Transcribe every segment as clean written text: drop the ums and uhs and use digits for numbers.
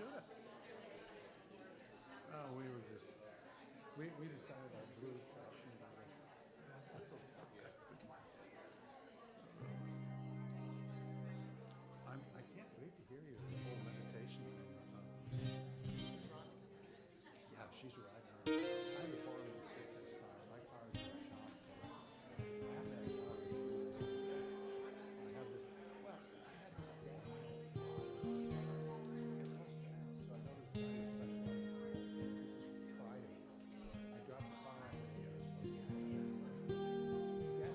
should have. Oh, we decided our blue. I can't wait to hear your whole meditation thing. Yeah, she's riding her. I have a farm in this car. My car is in a shop. I have that car. I have this. Well, I had this day. It's supposed to now, so I know this guy is specialized. This is Friday. I dropped the car on the gas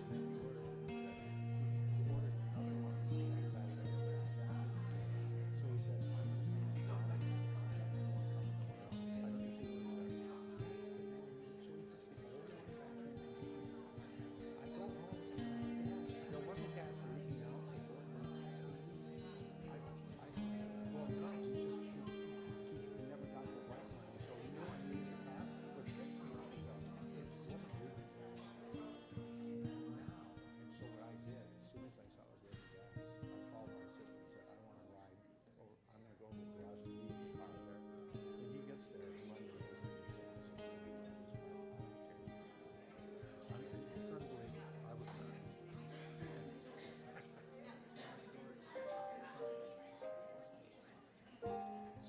tank order. He ordered another one.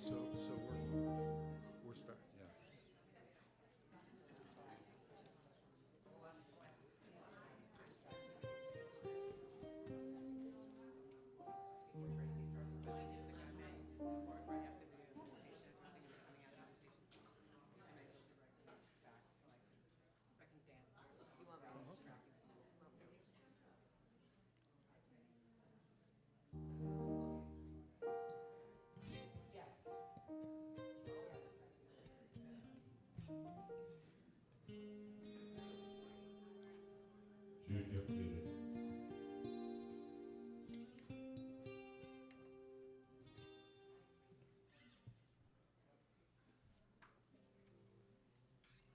So he said, we're starting, yeah.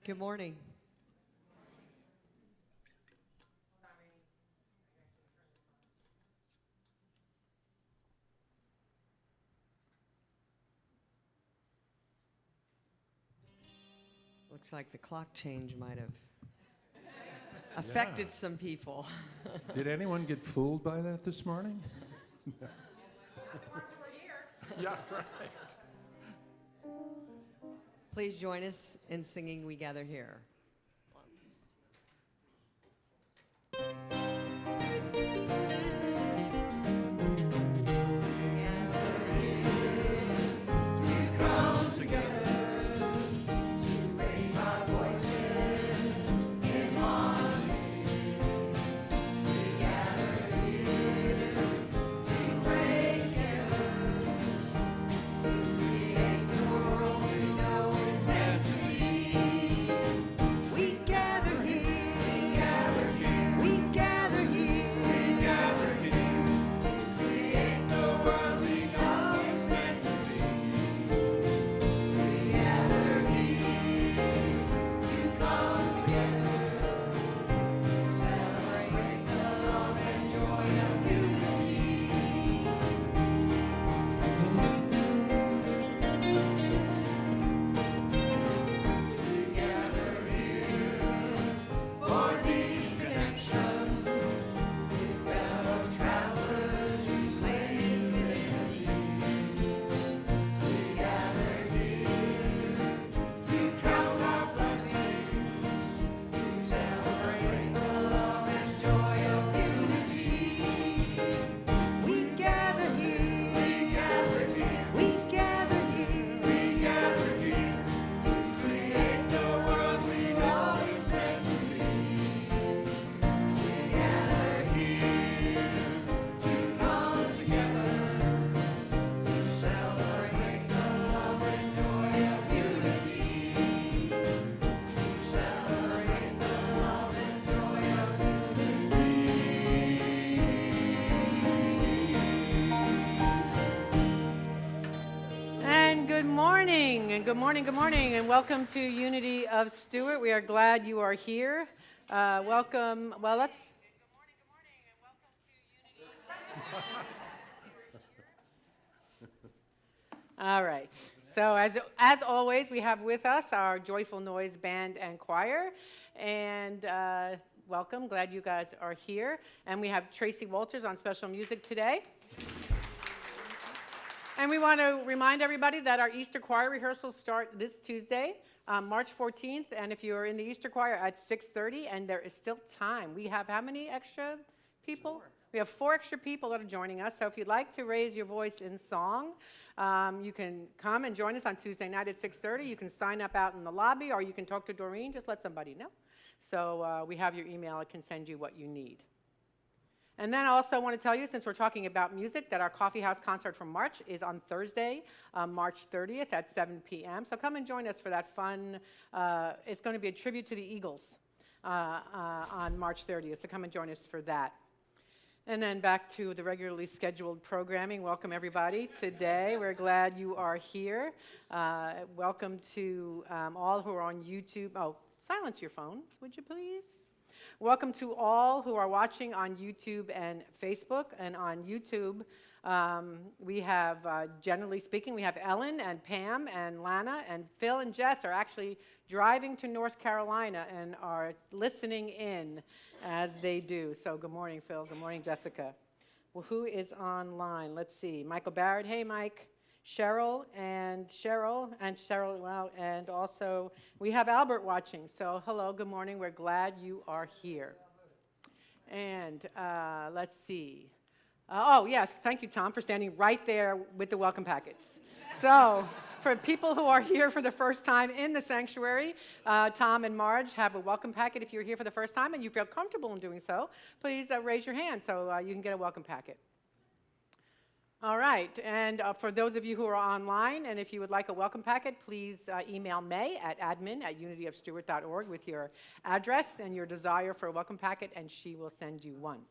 Good morning. Looks like the clock change might have affected some people. Did anyone get fooled by that this morning? The ones who were here. Yeah, right. Please join us in singing We Gather Here. Good morning, and welcome to Unity of Stuart. We are glad you are here. Welcome. Well, let's. Good morning, and welcome to Unity. All right. So as always, we have with us our Joyful Noise Band and Choir. And welcome, glad you guys are here. And we have Tracy Walters on special music today. And we want to remind everybody that our Easter choir rehearsals start this Tuesday, March 14th. And if you're in the Easter choir at 6:30, and there is still time. We have how many extra people? 4. We have 4 extra people that are joining us. So if you'd like to raise your voice in song, you can come and join us on Tuesday night at 6:30. You can sign up out in the lobby, or you can talk to Doreen. Just let somebody know. So we have your email. It can send you what you need. And then I also want to tell you, since we're talking about music, that our Coffee House concert from March is on Thursday, March 30th at 7 p.m. So come and join us for that fun. It's going to be a tribute to the Eagles on March 30th. So come and join us for that. And then back to the regularly scheduled programming. Welcome, everybody, today. We're glad you are here. Welcome to all who are on YouTube. Oh, silence your phones, would you please? Welcome to all who are watching on YouTube and Facebook. And on YouTube, we have, generally speaking, we have Ellen and Pam and Lana, and Phil and Jess are actually driving to North Carolina and are listening in as they do. So good morning, Phil. Good morning, Jessica. Well, who is online? Let's see. Michael Barrett. Hey, Mike. Cheryl, well, and also we have Albert watching. So hello, good morning. We're glad you are here. And let's see. Oh, yes, thank you, Tom, for standing right there with the welcome packets. So for people who are here for the first time in the sanctuary, Tom and Marge have a welcome packet. If you're here for the first time and you feel comfortable in doing so, please raise your hand so you can get a welcome packet. All right, and for those of you who are online, and if you would like a welcome packet, please email May at admin@unityofstuart.org with your address and your desire for a welcome packet, and she will send you one.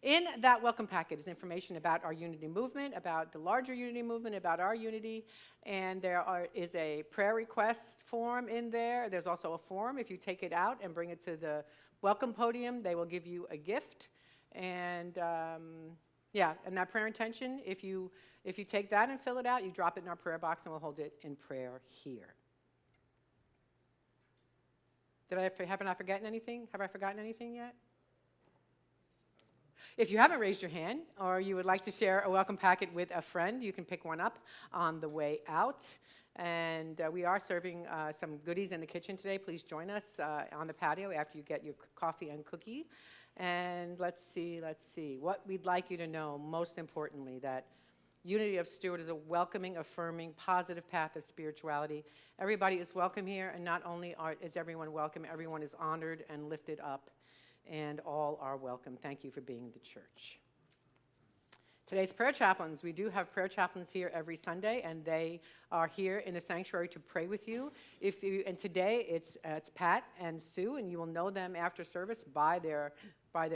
In that welcome packet is information about our Unity movement, about the larger Unity movement, about our Unity, and there is a prayer request form in there. There's also a form. If you take it out and bring it to the welcome podium, they will give you a gift, and yeah, and that prayer intention, if you take that and fill it out, you drop it in our prayer box and we'll hold it in prayer here. Haven't I forgotten anything? Have I forgotten anything yet? If you haven't raised your hand or you would like to share a welcome packet with a friend, you can pick one up on the way out. And we are serving some goodies in the kitchen today. Please join us on the patio after you get your coffee and cookie. And let's see, what we'd like you to know, most importantly, that Unity of Stuart is a welcoming, affirming, positive path of spirituality. Everybody is welcome here, and not only is everyone welcome, everyone is honored and lifted up, and all are welcome. Thank you for being the church. Today's prayer chaplains, we do have prayer chaplains here every Sunday, and they are here in the sanctuary to pray with you. And today it's Pat and Sue, and you will know them after service by their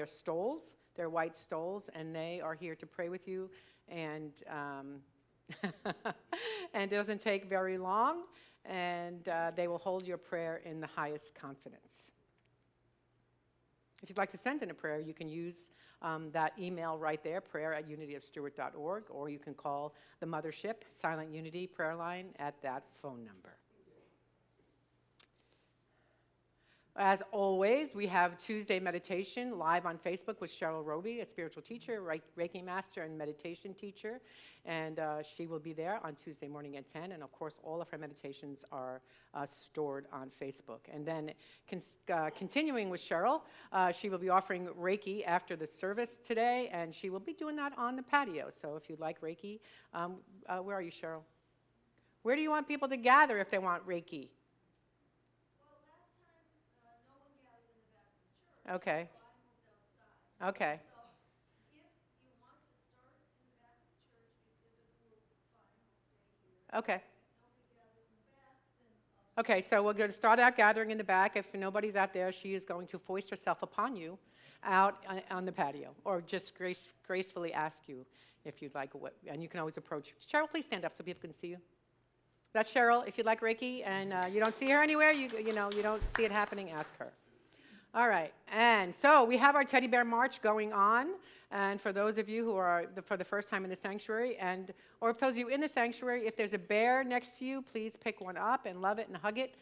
stoles, their white stoles, and they are here to pray with you. And and it doesn't take very long, and they will hold your prayer in the highest confidence. If you'd like to send in a prayer, you can use that email right there, prayer@unityofstuart.org, or you can call the Mothership Silent Unity prayer line at that phone number. As always, we have Tuesday meditation live on Facebook with Cheryl Roby, a spiritual teacher, Reiki master, and meditation teacher. And she will be there on Tuesday morning at 10. And of course, all of her meditations are stored on Facebook. And then continuing with Cheryl, she will be offering Reiki after the service today. And she will be doing that on the patio. So if you'd like Reiki, where are you, Cheryl? Where do you want people to gather if they want Reiki? Okay. Okay. So if you want to start in the back of the church, if there's a group, fine, I'll stay here. Okay. If nobody gathers in the back, then okay, so we're going to start out gathering in the back. If nobody's out there, she is going to foist herself upon you out on the patio, or just gracefully ask you if you'd like, and you can always approach. Cheryl, please stand up so people can see you. That's Cheryl. If you'd like Reiki and you don't see her anywhere, you don't see it happening, ask her. All right, and so we have our teddy bear march going on. And for those of you who are for the first time in the sanctuary, or for those of you in the sanctuary, if there's a bear next to you, please pick one up and love it and hug it.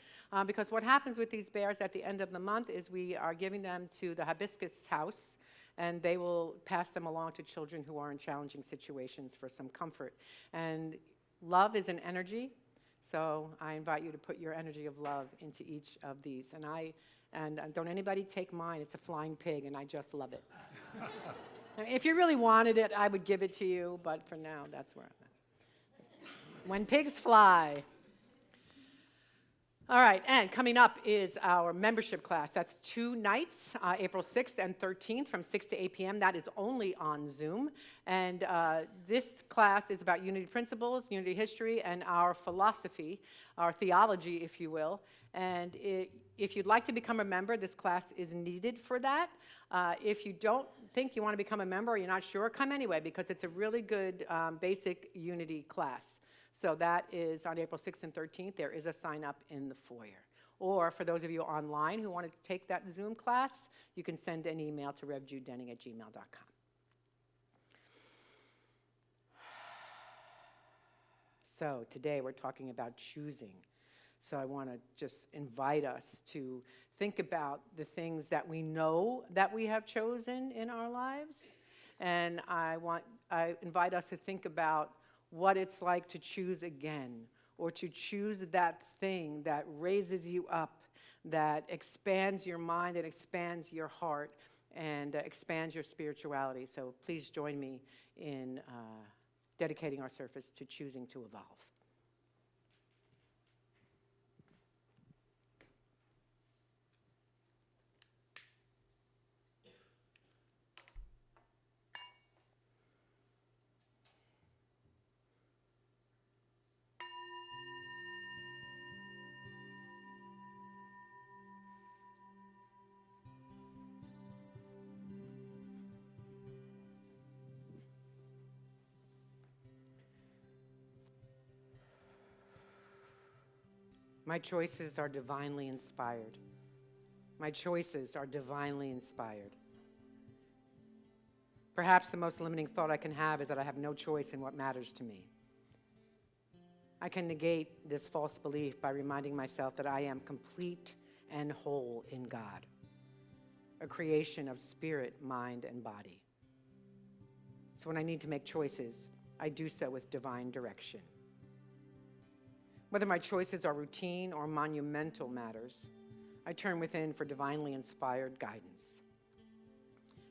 Because what happens with these bears at the end of the month is we are giving them to the hibiscus house, and they will pass them along to children who are in challenging situations for some comfort. And love is an energy, so I invite you to put your energy of love into each of these. And don't anybody take mine. It's a flying pig, and I just love it. I mean, if you really wanted it, I would give it to you, but for now, that's where I'm at. When pigs fly. All right, and coming up is our membership class. That's 2 nights, April 6th and 13th from 6 to 8 p.m. That is only on Zoom. And this class is about unity principles, unity history, and our philosophy, our theology, if you will. And if you'd like to become a member, this class is needed for that. If you don't think you want to become a member or you're not sure, come anyway, because it's a really good basic unity class. So that is on April 6th and 13th. There is a sign up in the foyer. Or for those of you online who want to take that Zoom class, you can send an email to revjudedenning@gmail.com. So today we're talking about choosing. So I want to just invite us to think about the things that we know that we have chosen in our lives. And I invite us to think about what it's like to choose again, or to choose that thing that raises you up, that expands your mind, that expands your heart, and expands your spirituality. So please join me in dedicating our service to choosing to evolve. My choices are divinely inspired. My choices are divinely inspired. Perhaps the most limiting thought I can have is that I have no choice in what matters to me. I can negate this false belief by reminding myself that I am complete and whole in God, a creation of spirit, mind, and body. So when I need to make choices, I do so with divine direction. Whether my choices are routine or monumental matters, I turn within for divinely inspired guidance.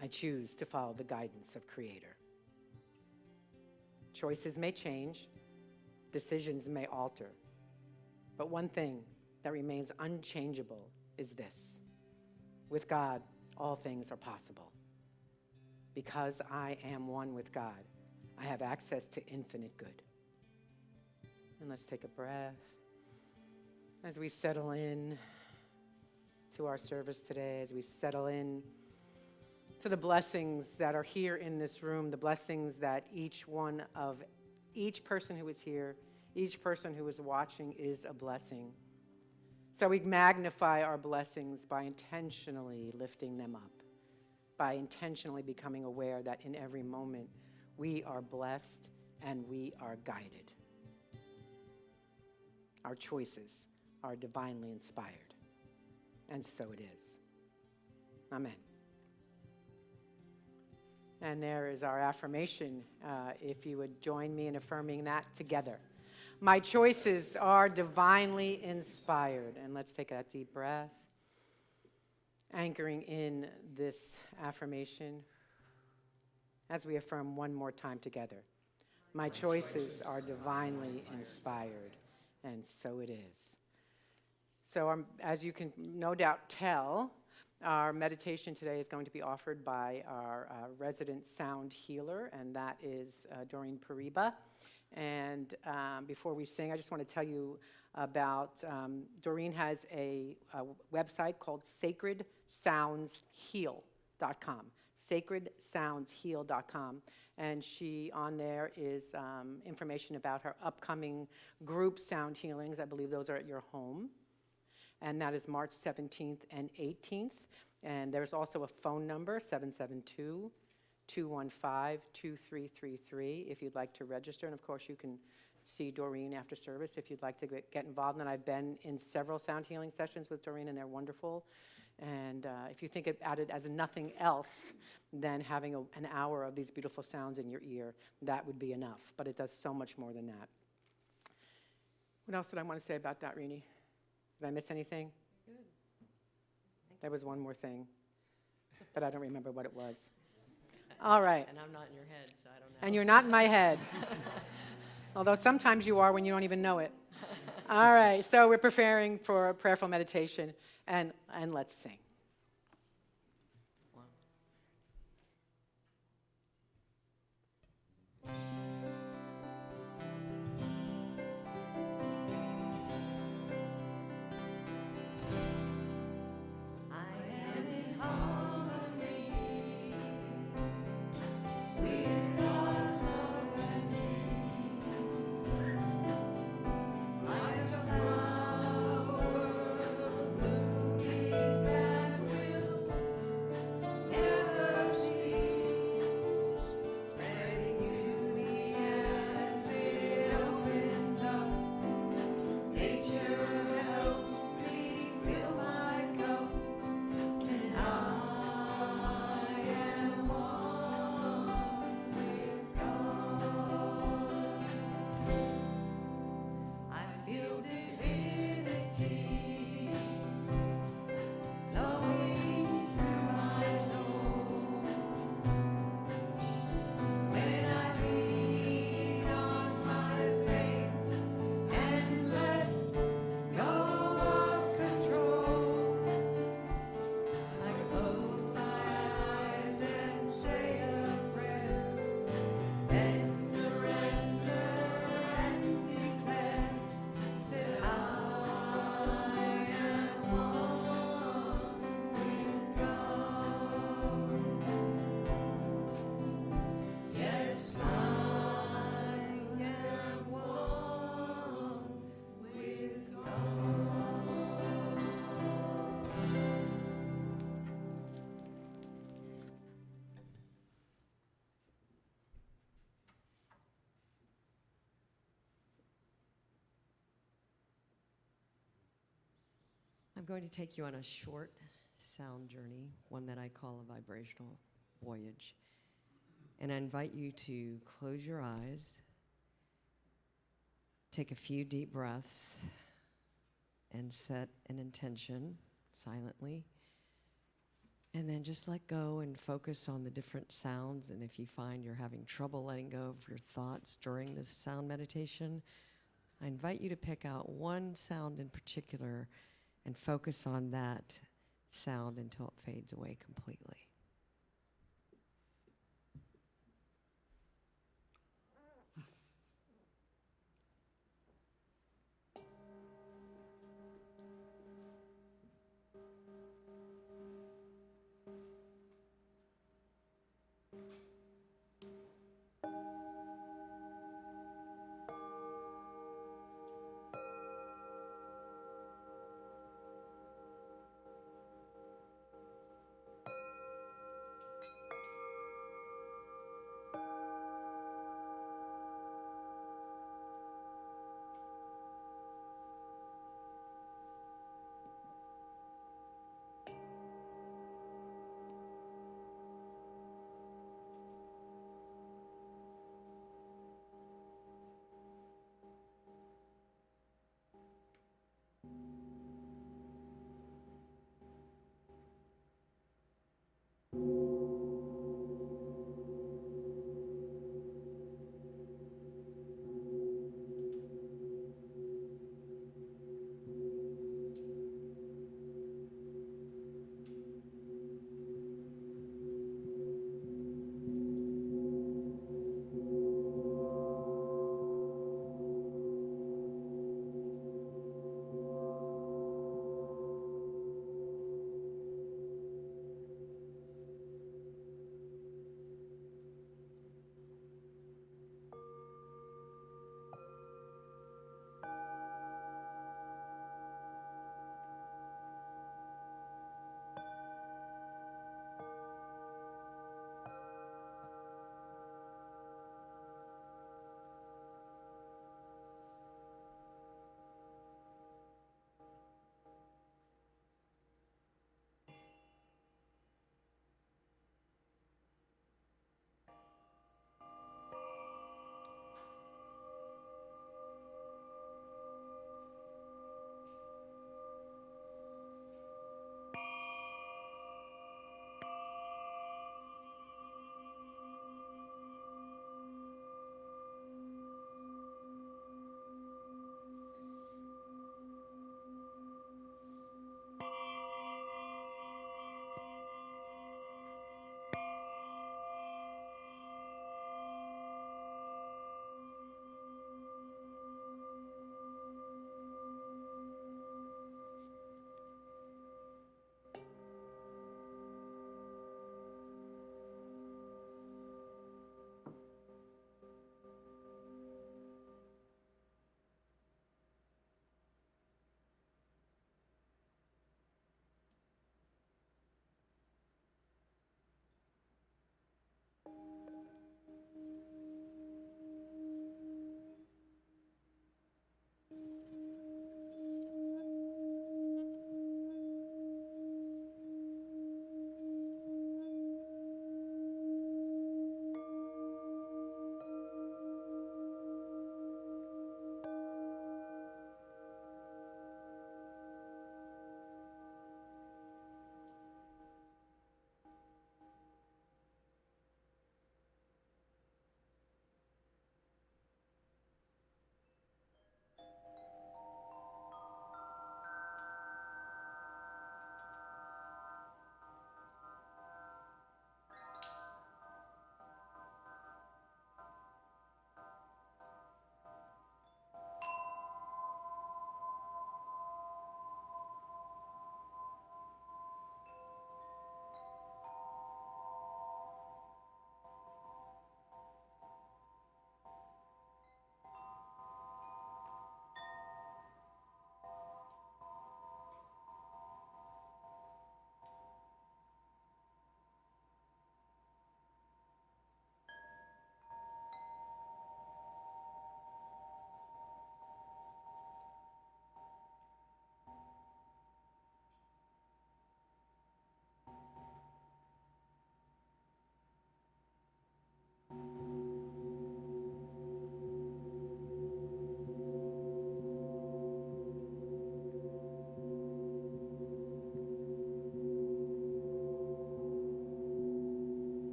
I choose to follow the guidance of Creator. Choices may change, decisions may alter, but one thing that remains unchangeable is this: with God, all things are possible. Because I am one with God, I have access to infinite good. And let's take a breath as we settle in to our service today, as we settle in to the blessings that are here in this room, the blessings that each person who is here, each person who is watching is a blessing. So we magnify our blessings by intentionally lifting them up, by intentionally becoming aware that in every moment we are blessed and we are guided. Our choices are divinely inspired, and so it is. Amen. And there is our affirmation, if you would join me in affirming that together. My choices are divinely inspired. And let's take a deep breath, anchoring in this affirmation as we affirm one more time together. My choices are divinely inspired, and so it is. So as you can no doubt tell, our meditation today is going to be offered by our resident sound healer, and that is Doreen Pariba. And before we sing, I just want to tell you about, Doreen has a website called sacredsoundsheal.com, sacredsoundsheal.com. And she, on there is information about her upcoming group sound healings. I believe those are at your home. And that is March 17th and 18th. And there's also a phone number, 772-215-2333, if you'd like to register. And of course, you can see Doreen after service if you'd like to get involved. And I've been in several sound healing sessions with Doreen, and they're wonderful. And if you think about it as nothing else than having an hour of these beautiful sounds in your ear, that would be enough. But it does so much more than that. What else did I want to say about that, Rini? Did I miss anything? Good. There was one more thing, but I don't remember what it was. All right. And I'm not in your head, so I don't know. And you're not in my head. Although sometimes you are when you don't even know it. All right, so we're preparing for a prayerful meditation, and let's sing. Wow. I'm going to take you on a short sound journey, one that I call a vibrational voyage. And I invite you to close your eyes, take a few deep breaths, and set an intention silently. And then just let go and focus on the different sounds. And if you find you're having trouble letting go of your thoughts during this sound meditation, I invite you to pick out one sound in particular and focus on that sound until it fades away completely.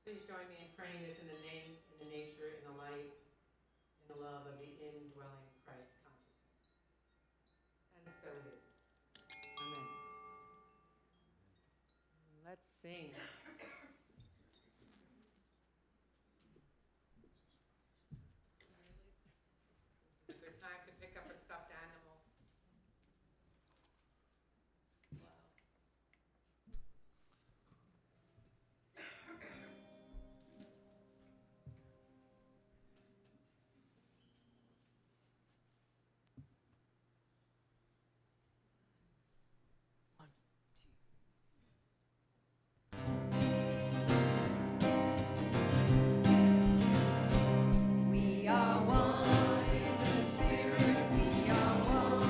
Please join me in praying this in the name, in the nature, in the light, in the love of the indwelling Christ consciousness. And so it is. Amen. Let's sing. It's a good time to pick up a stuffed animal. We are one in the Spirit. We are one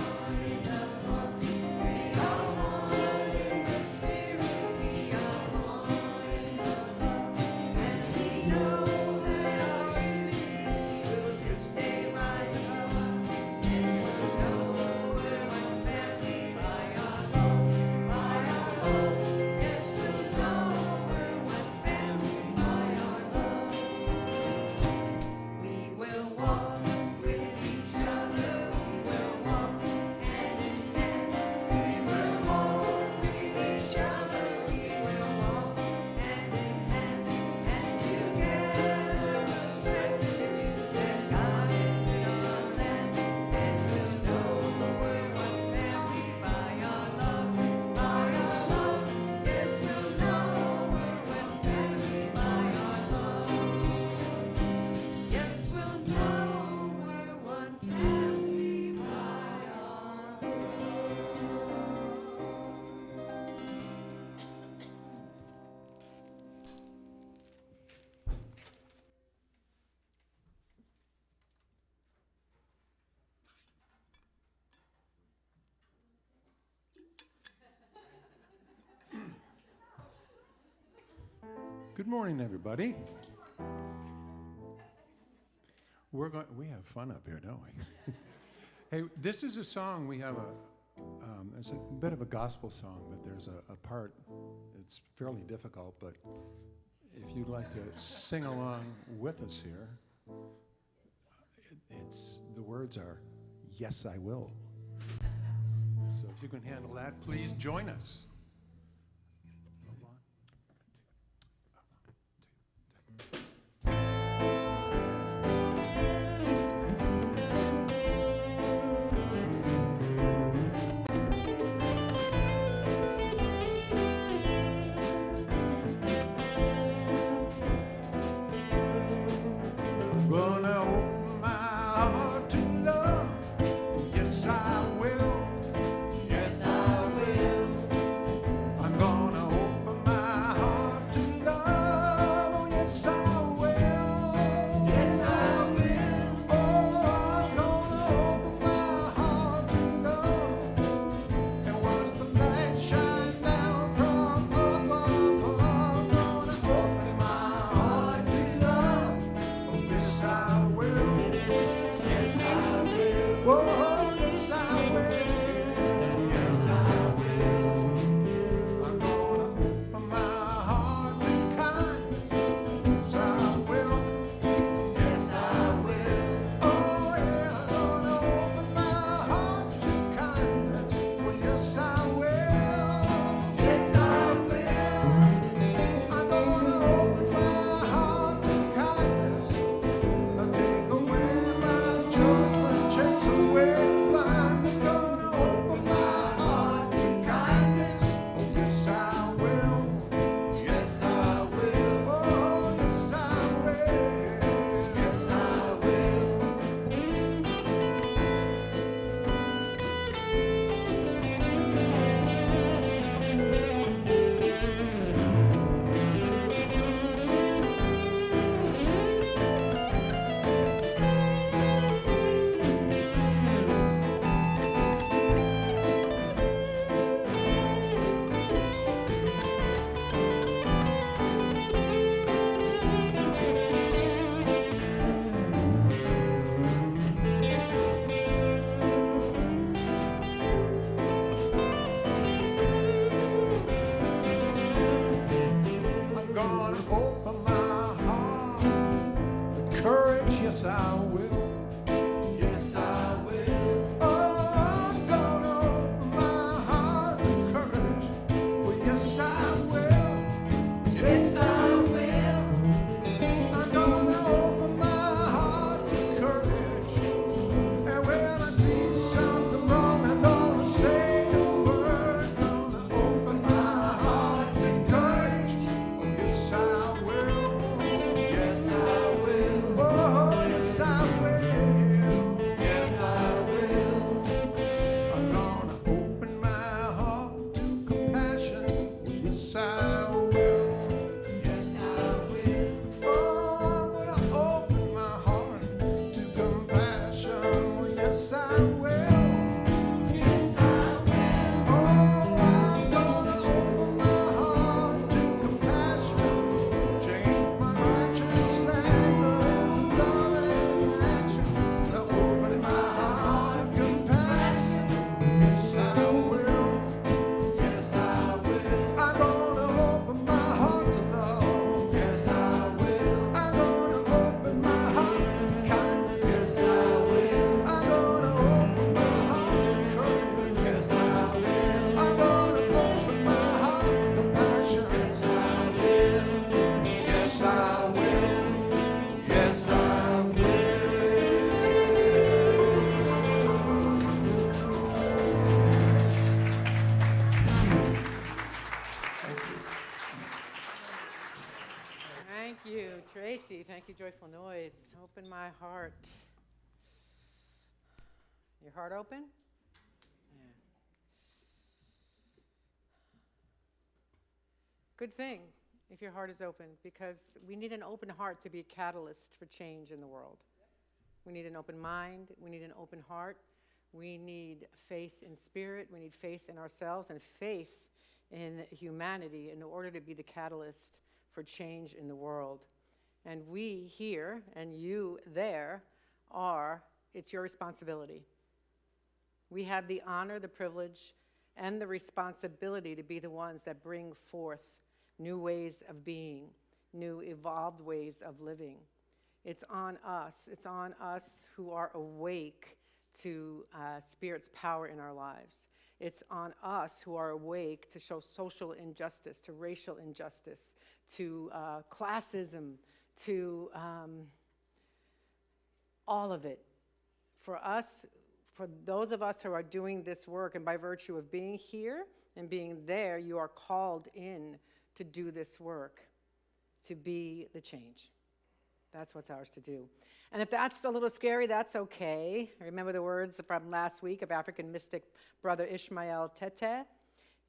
in the Lord. We are one in the Spirit. We are one in the Lord. And we know that our unity will this day rise above. And we'll know we're one family by our love, by our love. Yes, we'll know we're one family by our love. We will walk with each other. We will walk hand in hand. We will walk with each other. We will walk hand in hand. And together we'll spread the news that God is in our land. And we'll know we're one family by our love, by our love. Yes, we'll know we're one family by our love. Yes, we'll know we're one family by our love. Good morning, everybody. We have fun up here, don't we? Hey, this is a song we have it's a bit of a gospel song, but there's a part, it's fairly difficult, but if you'd like to sing along with us here, the words are, yes, I will. So if you can handle that, please join us. I'm gonna open my heart to love. Yes, I will. Yes, I will. Tracy, thank you, Joyful Noise. Open my heart. Your heart open? Yeah. Good thing if your heart is open, because we need an open heart to be a catalyst for change in the world. We need an open mind. We need an open heart. We need faith in spirit. We need faith in ourselves and faith in humanity in order to be the catalyst for change in the world. And we here and you there it's your responsibility. We have the honor, the privilege, and the responsibility to be the ones that bring forth new ways of being, new evolved ways of living. It's on us. It's on us who are awake to Spirit's power in our lives. It's on us who are awake to show social injustice, to racial injustice, to classism, to all of it. For us, for those of us who are doing this work, and by virtue of being here and being there, you are called in to do this work, to be the change. That's what's ours to do. And if that's a little scary, that's okay. Remember the words from last week of African mystic brother Ishmael Tete.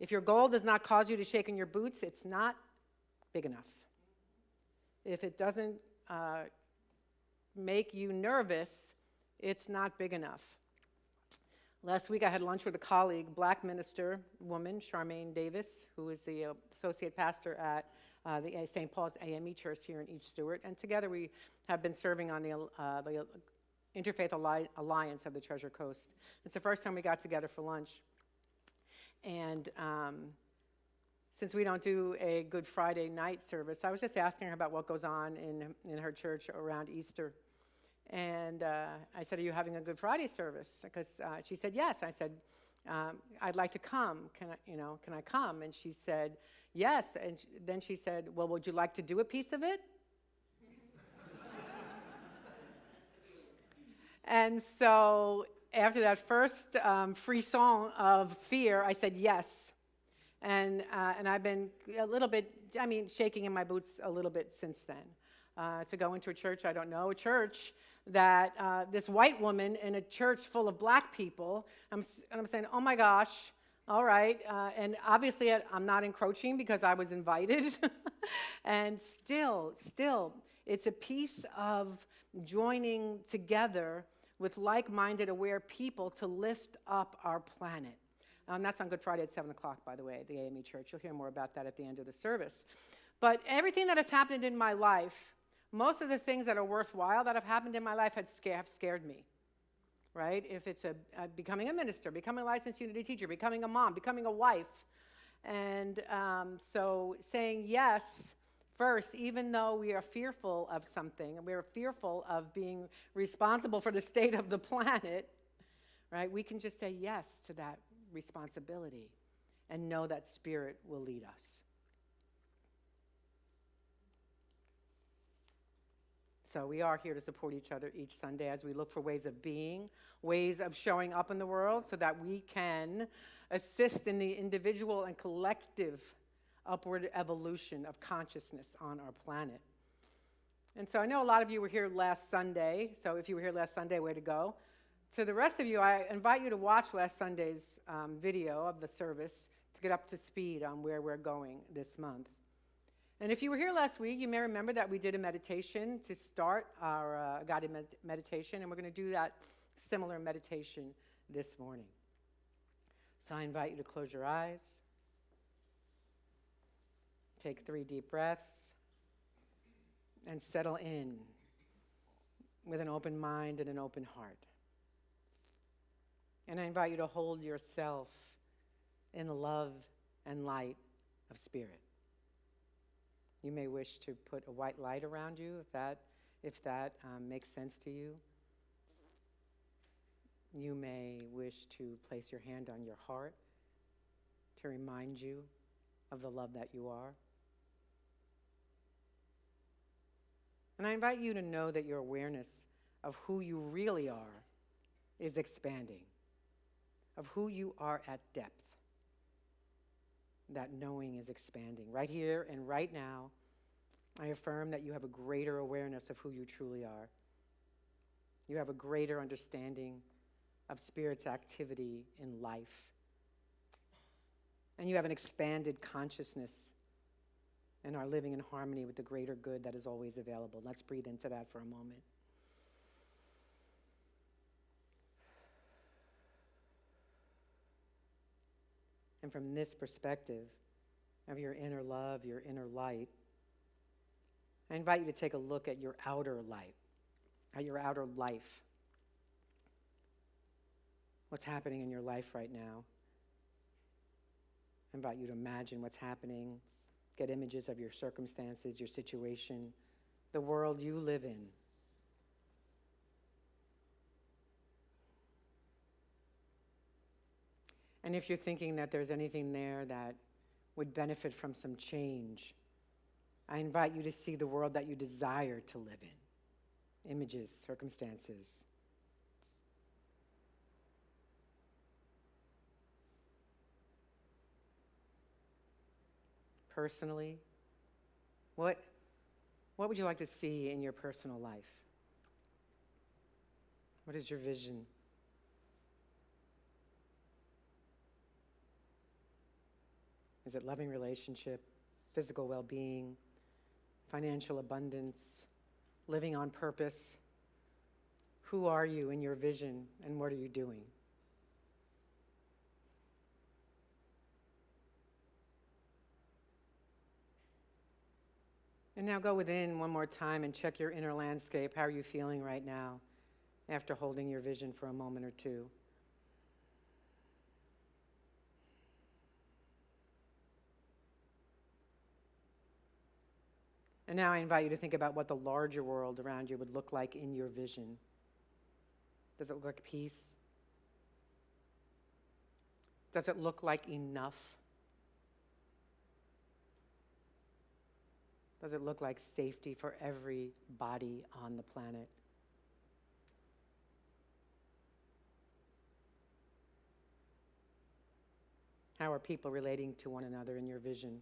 If your goal does not cause you to shake in your boots, it's not big enough. If it doesn't make you nervous, it's not big enough. Last week I had lunch with a colleague, black minister woman, Charmaine Davis, who is the associate pastor at the St. Paul's AME Church here in East Stuart, and together we have been serving on the Interfaith Alliance of the Treasure Coast. It's the first time we got together for lunch. And since we don't do a Good Friday night service, I was just asking her about what goes on in her church around Easter. And I said, are you having a Good Friday service? Because she said, yes. I said, I'd like to come. Can I come? And she said, yes. And then she said, well, would you like to do a piece of it? And so after that first frisson of fear, I said yes. And I've been a little bit, shaking in my boots a little bit since then. To go into a church I don't know, a church that this white woman in a church full of black people, I'm saying, oh my gosh, all right. And obviously I'm not encroaching because I was invited. And still, it's a piece of joining together with like-minded, aware people to lift up our planet. That's on Good Friday at 7 o'clock, by the way, at the AME Church. You'll hear more about that at the end of the service. But everything that has happened in my life, most of the things that are worthwhile that have happened in my life have scared me, right? If it's becoming a minister, becoming a licensed unity teacher, becoming a mom, becoming a wife. And so saying yes first, even though we are fearful of something, and we are fearful of being responsible for the state of the planet, right? We can just say yes to that responsibility and know that Spirit will lead us. So we are here to support each other each Sunday as we look for ways of being, ways of showing up in the world so that we can assist in the individual and collective upward evolution of consciousness on our planet. And so I know a lot of you were here last Sunday, so if you were here last Sunday, way to go. To the rest of you, I invite you to watch last Sunday's video of the service to get up to speed on where we're going this month. And if you were here last week, you may remember that we did a meditation to start our guided meditation, and we're going to do that similar meditation this morning. So I invite you to close your eyes, take 3 deep breaths, and settle in with an open mind and an open heart. And I invite you to hold yourself in the love and light of Spirit. You may wish to put a white light around you if that makes sense to you. You may wish to place your hand on your heart to remind you of the love that you are. And I invite you to know that your awareness of who you really are is expanding, of who you are at depth. That knowing is expanding right here and right now, I affirm that you have a greater awareness of who you truly are. You have a greater understanding of Spirit's activity in life. And you have an expanded consciousness and are living in harmony with the greater good that is always available. Let's breathe into that for a moment. And from this perspective of your inner love, your inner light, I invite you to take a look at your outer light, at your outer life. What's happening in your life right now? I invite you to imagine what's happening, get images of your circumstances, your situation, the world you live in. And if you're thinking that there's anything there that would benefit from some change, I invite you to see the world that you desire to live in. Images, circumstances. Personally, what would you like to see in your personal life? What is your vision? Is it loving relationship, physical well-being, financial abundance, living on purpose? Who are you in your vision, and what are you doing? And now go within one more time and check your inner landscape. How are you feeling right now after holding your vision for a moment or two? And now I invite you to think about what the larger world around you would look like in your vision. Does it look like peace? Does it look like enough? Does it look like safety for every body on the planet? How are people relating to one another in your vision?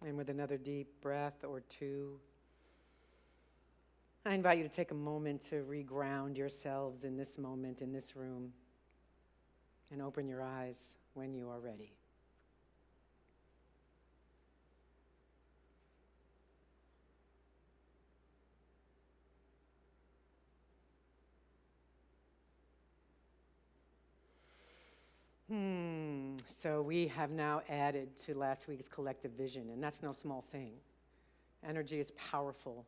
And with another deep breath or two, I invite you to take a moment to reground yourselves in this moment, in this room, and open your eyes when you are ready. So we have now added to last week's collective vision, and that's no small thing. Energy is powerful.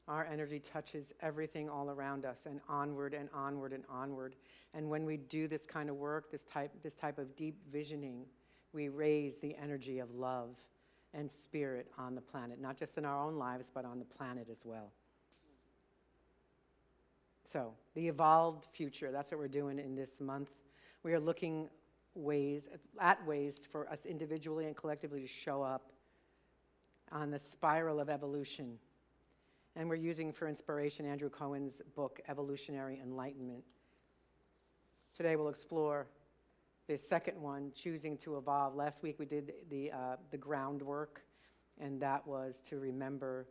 Our energy touches everything all around us, and onward and onward and onward. And when we do this kind of work, this type of deep visioning, we raise the energy of love and spirit on the planet, not just in our own lives, but on the planet as well. So, the evolved future, that's what we're doing in this month. We are looking at ways for us individually and collectively to show up on the spiral of evolution. And we're using for inspiration Andrew Cohen's book, Evolutionary, Enlightenment. Today we'll explore the second one, choosing to evolve. Last week we did the groundwork, and that was to remember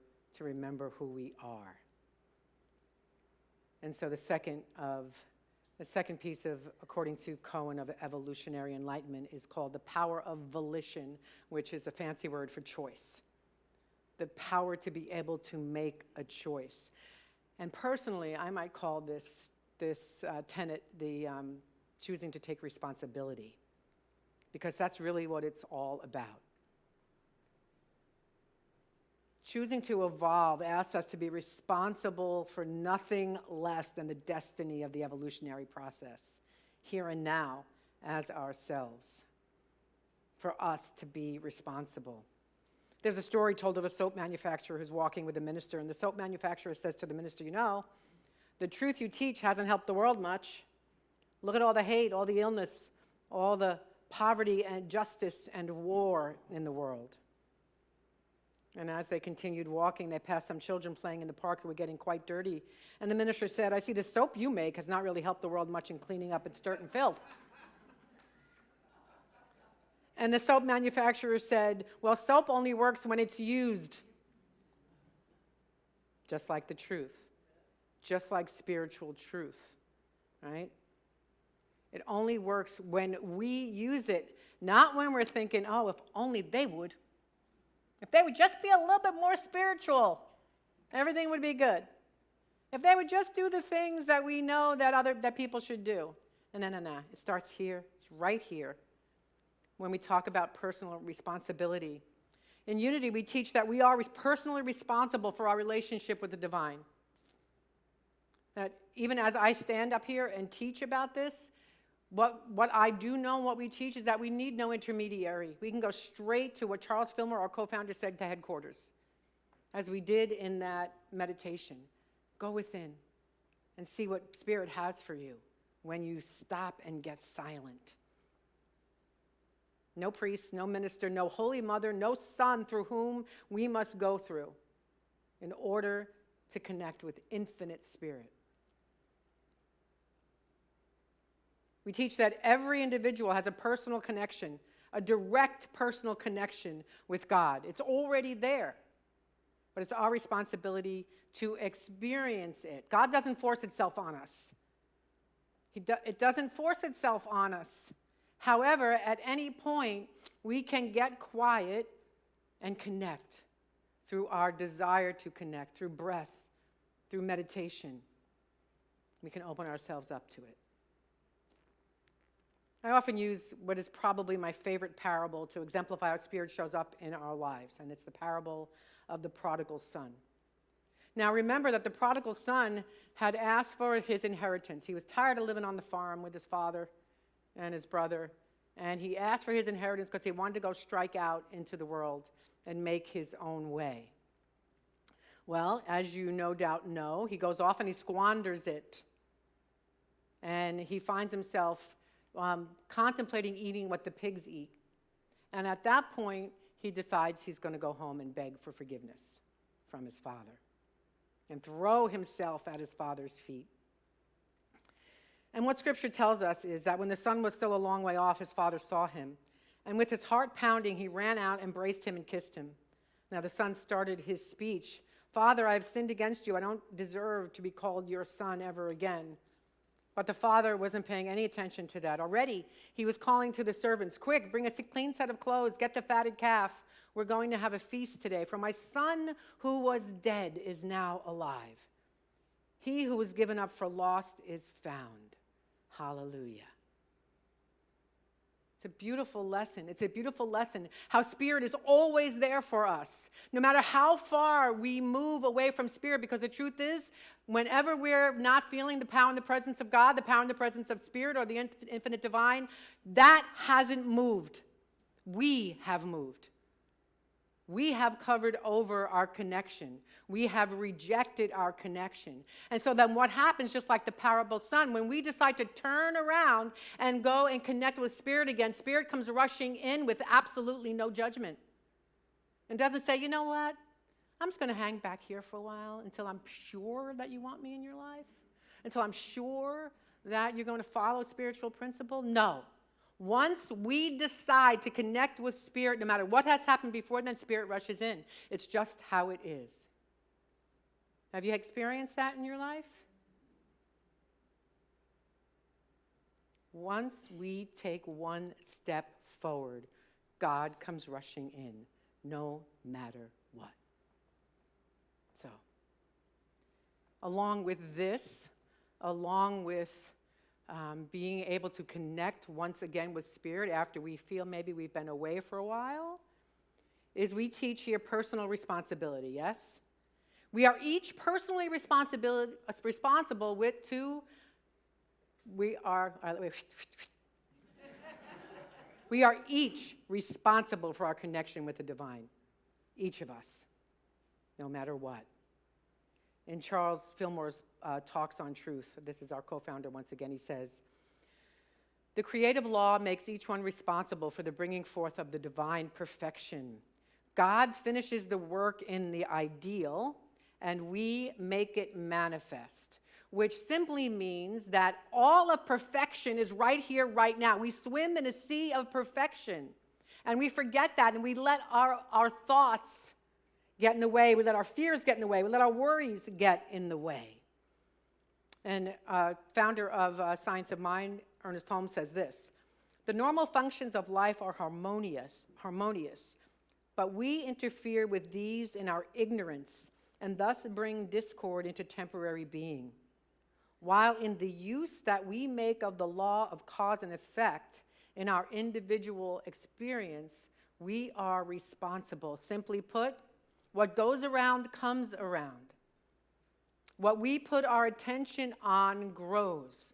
who we are. And so the second piece of, according to Cohen, of Evolutionary Enlightenment is called the power of volition, which is a fancy word for choice. The power to be able to make a choice. And personally, I might call this tenet the choosing to take responsibility, because that's really what it's all about. Choosing to evolve asks us to be responsible for nothing less than the destiny of the evolutionary process, here and now, as ourselves. For us to be responsible. There's a story told of a soap manufacturer who's walking with a minister, and the soap manufacturer says to the minister, "You know, the truth you teach hasn't helped the world much. Look at all the hate, all the illness, all the poverty and injustice and war in the world." And as they continued walking, they passed some children playing in the park who were getting quite dirty. And the minister said, I see the soap you make has not really helped the world much in cleaning up its dirt and filth. And the soap manufacturer said, well, soap only works when it's used. Just like the truth. Just like spiritual truth, right? It only works when we use it, not when we're thinking, oh, if only they would. If they would just be a little bit more spiritual, everything would be good. If they would just do the things that we know that people should do. No. It starts here. It's right here. When we talk about personal responsibility. In Unity, we teach that we are personally responsible for our relationship with the divine. That even as I stand up here and teach about this, what I do know, what we teach, is that we need no intermediary. We can go straight to what Charles Fillmore, our co-founder, said to headquarters, as we did in that meditation. Go within and see what Spirit has for you when you stop and get silent. No priest, no minister, no holy mother, no son through whom we must go through in order to connect with infinite Spirit. We teach that every individual has a personal connection, a direct personal connection with God. It's already there, but it's our responsibility to experience it. God doesn't force itself on us. It doesn't force itself on us. However, at any point, we can get quiet and connect through our desire to connect, through breath, through meditation. We can open ourselves up to it. I often use what is probably my favorite parable to exemplify how Spirit shows up in our lives, and it's the parable of the prodigal son. Now remember that the prodigal son had asked for his inheritance. He was tired of living on the farm with his father and his brother, and he asked for his inheritance because he wanted to go strike out into the world and make his own way. Well, as you no doubt know, he goes off and he squanders it, and he finds himself contemplating eating what the pigs eat. And at that point, he decides he's going to go home and beg for forgiveness from his father and throw himself at his father's feet. And what Scripture tells us is that when the son was still a long way off, his father saw him. And with his heart pounding, he ran out, embraced him, and kissed him. Now the son started his speech. Father, I have sinned against you. I don't deserve to be called your son ever again. But the father wasn't paying any attention to that. Already, he was calling to the servants, quick, bring us a clean set of clothes, get the fatted calf. We're going to have a feast today. For my son who was dead is now alive. He who was given up for lost is found. Hallelujah. It's a beautiful lesson. It's a beautiful lesson how Spirit is always there for us, no matter how far we move away from Spirit, because the truth is, whenever we're not feeling the power and the presence of God, the power and the presence of Spirit or the infinite divine, that hasn't moved. We have moved. We have covered over our connection. We have rejected our connection. And so then what happens, just like the parable son, when we decide to turn around and go and connect with Spirit again, Spirit comes rushing in with absolutely no judgment. And doesn't say, you know what, I'm just going to hang back here for a while until I'm sure that you want me in your life, until I'm sure that you're going to follow spiritual principle. No. Once we decide to connect with Spirit, no matter what has happened before, then Spirit rushes in. It's just how it is. Have you experienced that in your life? Once we take one step forward, God comes rushing in, no matter what. So, along with this, along with being able to connect once again with Spirit after we feel maybe we've been away for a while, is we teach here personal responsibility, yes? We are each personally responsible we are each responsible for our connection with the divine, each of us, no matter what. In Charles Fillmore's Talks on Truth, this is our co-founder once again, he says, the creative law makes each one responsible for the bringing forth of the divine perfection. God finishes the work in the ideal, and we make it manifest, which simply means that all of perfection is right here, right now. We swim in a sea of perfection, and we forget that, and we let our thoughts get in the way. We let our fears get in the way. We let our worries get in the way. And founder of Science of Mind, Ernest Holmes, says this: the normal functions of life are harmonious, but we interfere with these in our ignorance and thus bring discord into temporary being. While in the use that we make of the law of cause and effect in our individual experience, we are responsible. Simply put, what goes around comes around. What we put our attention on grows.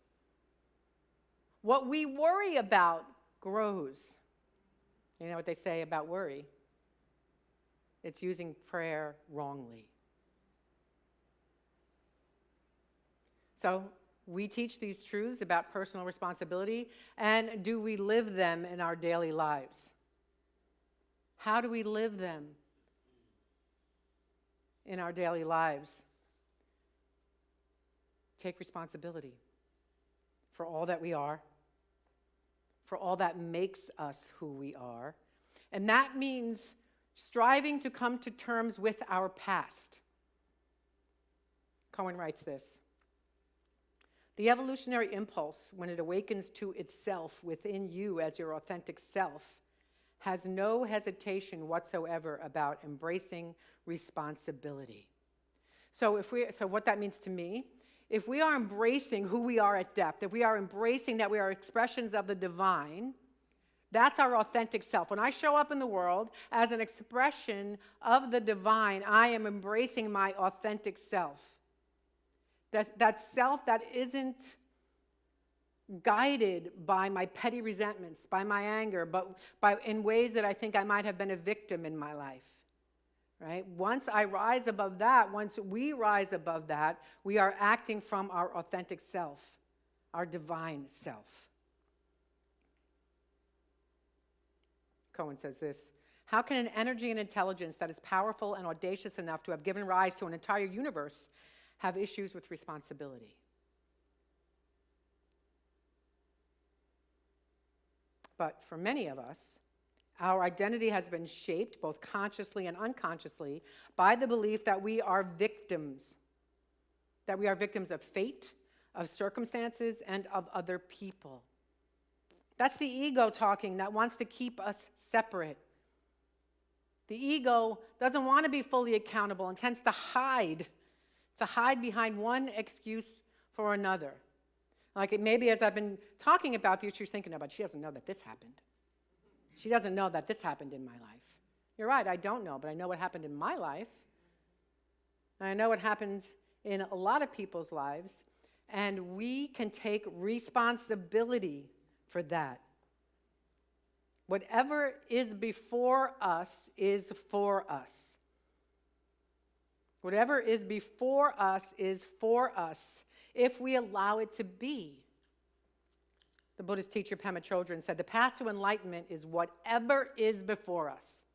What we worry about grows. You know what they say about worry? It's using prayer wrongly. So we teach these truths about personal responsibility, and do we live them in our daily lives? How do we live them in our daily lives? Take responsibility for all that we are, for all that makes us who we are. And that means striving to come to terms with our past. Cohen writes this: the evolutionary impulse, when it awakens to itself within you as your authentic self, has no hesitation whatsoever about embracing responsibility. So what that means to me, if we are embracing who we are at depth, if we are embracing that we are expressions of the divine, that's our authentic self. When I show up in the world as an expression of the divine, I am embracing my authentic self. That self that isn't guided by my petty resentments, by my anger, but in ways that I think I might have been a victim in my life. Right? Once I rise above that, once we rise above that, we are acting from our authentic self, our divine self. Cohen says this: how can an energy and intelligence that is powerful and audacious enough to have given rise to an entire universe have issues with responsibility? But for many of us, our identity has been shaped, both consciously and unconsciously, by the belief that we are victims of fate, of circumstances, and of other people. That's the ego talking, that wants to keep us separate. The ego doesn't want to be fully accountable and tends to hide behind one excuse for another. Like maybe as I've been talking about this, you're thinking about, she doesn't know that this happened. She doesn't know that this happened in my life. You're right, I don't know, but I know what happened in my life. And I know what happens in a lot of people's lives, and we can take responsibility for that. Whatever is before us is for us. Whatever is before us is for us if we allow it to be. The Buddhist teacher Pema Chodron said, the path to enlightenment is whatever is before us.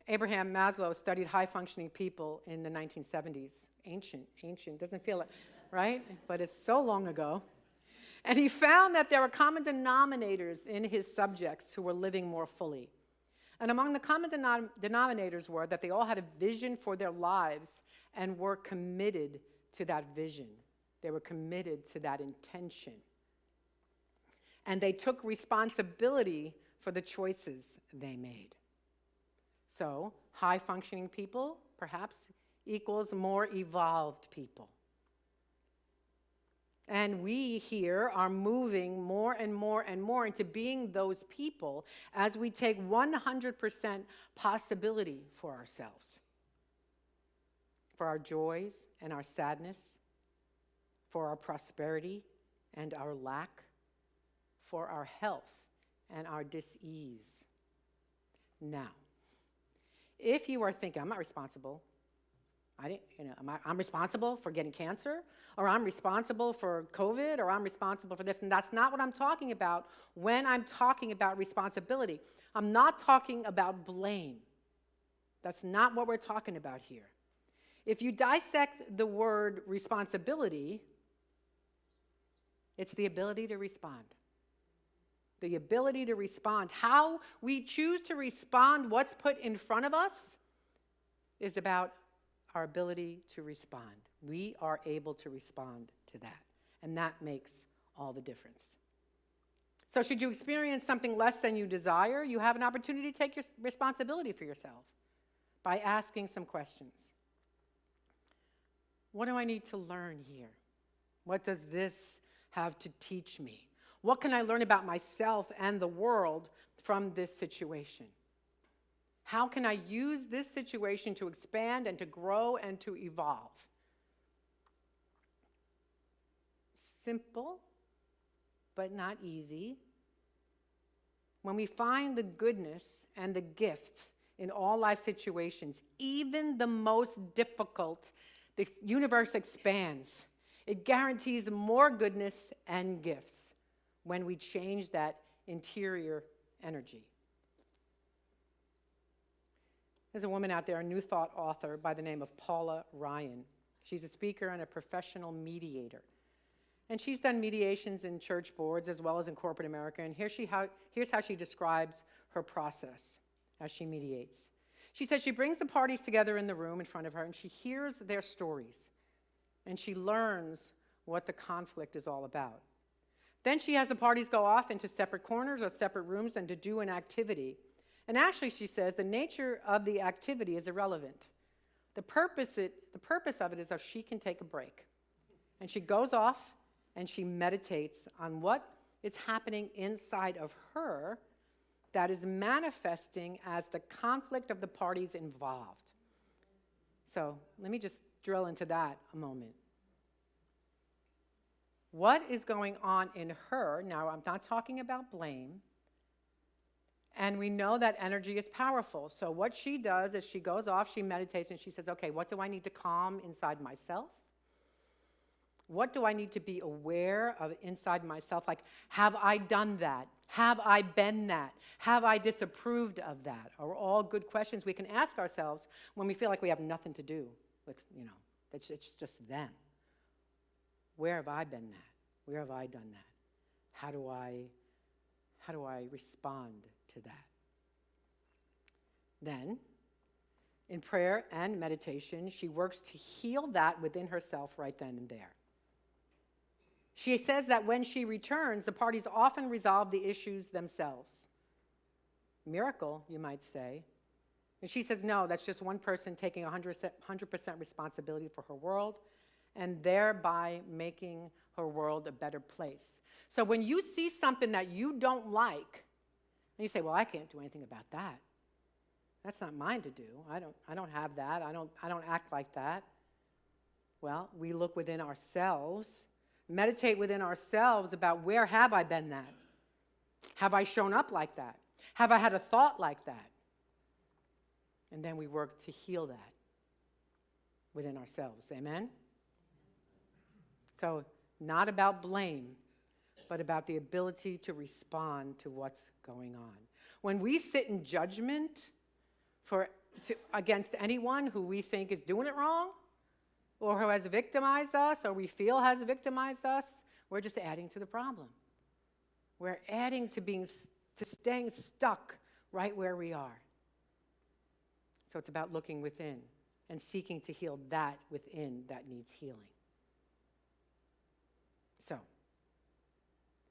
Abraham Maslow studied high-functioning people in the 1970s. Ancient, doesn't feel it, right? But it's so long ago. And he found that there were common denominators in his subjects who were living more fully. And among the common denominators were that they all had a vision for their lives and were committed to that vision. They were committed to that intention. And they took responsibility for the choices they made. So, high-functioning people, perhaps, equals more evolved people. And we here are moving more and more and more into being those people as we take 100% possibility for ourselves. For our joys and our sadness, for our prosperity and our lack, for our health and our dis-ease. Now, if you are thinking, I'm not responsible, I'm responsible for getting cancer, or I'm responsible for COVID, or I'm responsible for this. And that's not what I'm talking about when I'm talking about responsibility. I'm not talking about blame. That's not what we're talking about here. If you dissect the word responsibility, it's the ability to respond. The ability to respond. How we choose to respond, what's put in front of us, is about our ability to respond. We are able to respond to that, and that makes all the difference. So should you experience something less than you desire, you have an opportunity to take your responsibility for yourself by asking some questions. What do I need to learn here? What does this have to teach me? What can I learn about myself and the world from this situation? How can I use this situation to expand and to grow and to evolve? Simple, but not easy. When we find the goodness and the gift in all life situations, even the most difficult, the universe expands. It guarantees more goodness and gifts when we change that interior energy. There's a woman out there, a New Thought author by the name of Paula Ryan. She's a speaker and a professional mediator. And she's done mediations in church boards as well as in corporate America. And here's how she describes her process as she mediates. She says she brings the parties together in the room in front of her, and she hears their stories. And she learns what the conflict is all about. Then she has the parties go off into separate corners or separate rooms and to do an activity. And actually, she says, the nature of the activity is irrelevant. The purpose of it is that she can take a break. And she goes off and she meditates on what is happening inside of her that is manifesting as the conflict of the parties involved. So let me just drill into that a moment. What is going on in her? Now, I'm not talking about blame. And we know that energy is powerful. So what she does is she goes off, she meditates, and she says, okay, what do I need to calm inside myself? What do I need to be aware of inside myself? Like, have I done that? Have I been that? Have I disapproved of that? Are all good questions we can ask ourselves when we feel like we have nothing to do with, it's just them. Where have I been that? Where have I done that? How do I respond to that? Then, in prayer and meditation, she works to heal that within herself right then and there. She says that when she returns, the parties often resolve the issues themselves. Miracle, you might say. And she says, no, that's just one person taking 100% responsibility for her world and thereby making her world a better place. So when you see something that you don't like, and you say, well, I can't do anything about that. That's not mine to do. I don't have that. I don't act like that. Well, we look within ourselves, meditate within ourselves about where have I been that? Have I shown up like that? Have I had a thought like that? And then we work to heal that within ourselves. Amen? So, not about blame, but about the ability to respond to what's going on. When we sit in judgment against anyone who we think is doing it wrong, or who has victimized us, or we feel has victimized us, we're just adding to the problem. We're adding to staying stuck right where we are. So it's about looking within and seeking to heal that within that needs healing. So,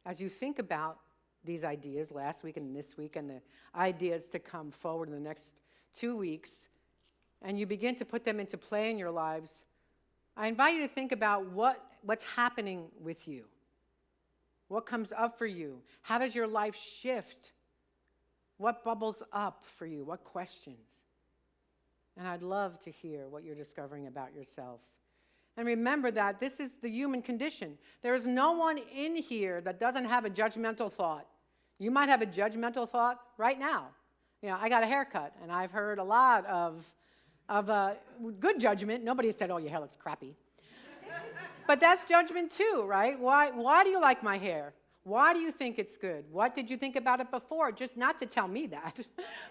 as you think about these ideas last week and this week and the ideas to come forward in the next 2 weeks, and you begin to put them into play in your lives, I invite you to think about what's happening with you. What comes up for you? How does your life shift? What bubbles up for you? What questions? And I'd love to hear what you're discovering about yourself. And remember that this is the human condition. There is no one in here that doesn't have a judgmental thought. You might have a judgmental thought right now. I got a haircut, and I've heard a lot of of good judgment. Nobody said, oh, your hair looks crappy. But that's judgment too, right? Why do you like my hair? Why do you think it's good? What did you think about it before? Just not to tell me that,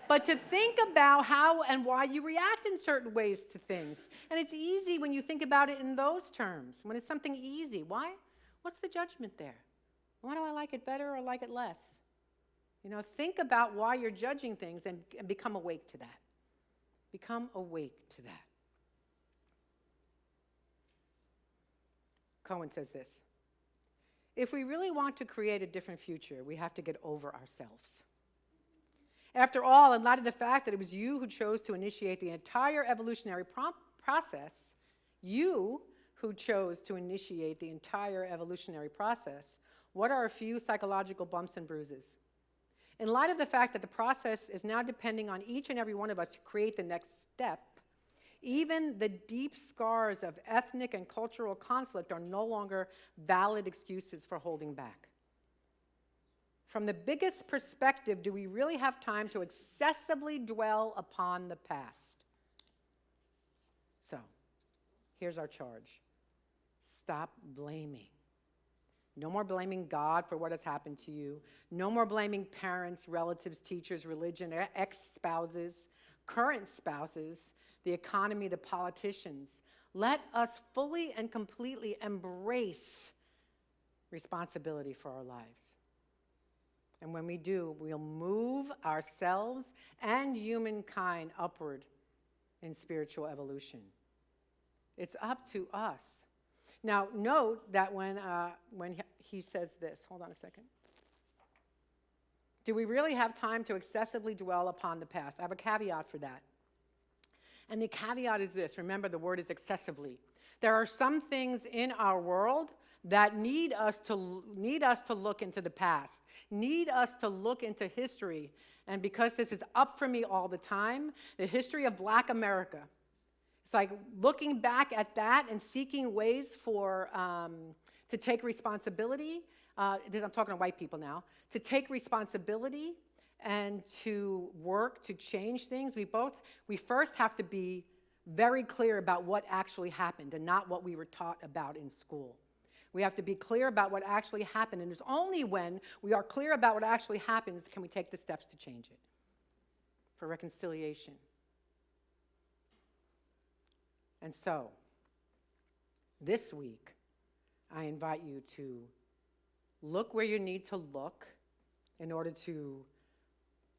but to think about how and why you react in certain ways to things. And it's easy when you think about it in those terms, when it's something easy. Why? What's the judgment there? Why do I like it better or like it less? You know, think about why you're judging things and become awake to that. Become awake to that. Cohen says this: if we really want to create a different future, we have to get over ourselves. After all, in light of the fact that it was you who chose to initiate the entire evolutionary process, what are a few psychological bumps and bruises? In light of the fact that the process is now depending on each and every one of us to create the next step, even the deep scars of ethnic and cultural conflict are no longer valid excuses for holding back. From the biggest perspective, do we really have time to excessively dwell upon the past? So, here's our charge. Stop blaming. No more blaming God for what has happened to you. No more blaming parents, relatives, teachers, religion, ex-spouses, current spouses, the economy, the politicians. Let us fully and completely embrace responsibility for our lives. And when we do, we'll move ourselves and humankind upward in spiritual evolution. It's up to us. Now, note that when he says this, hold on a second. Do we really have time to excessively dwell upon the past? I have a caveat for that. And the caveat is this. Remember, the word is excessively. There are some things in our world that need us to look into the past, need us to look into history. And because this is up for me all the time, the history of Black America. It's like looking back at that and seeking ways to take responsibility. I'm talking to white people now. To take responsibility and to work to change things. We first have to be very clear about what actually happened and not what we were taught about in school. We have to be clear about what actually happened, and it's only when we are clear about what actually happens can we take the steps to change it for reconciliation. And so, this week, I invite you to look where you need to look in order to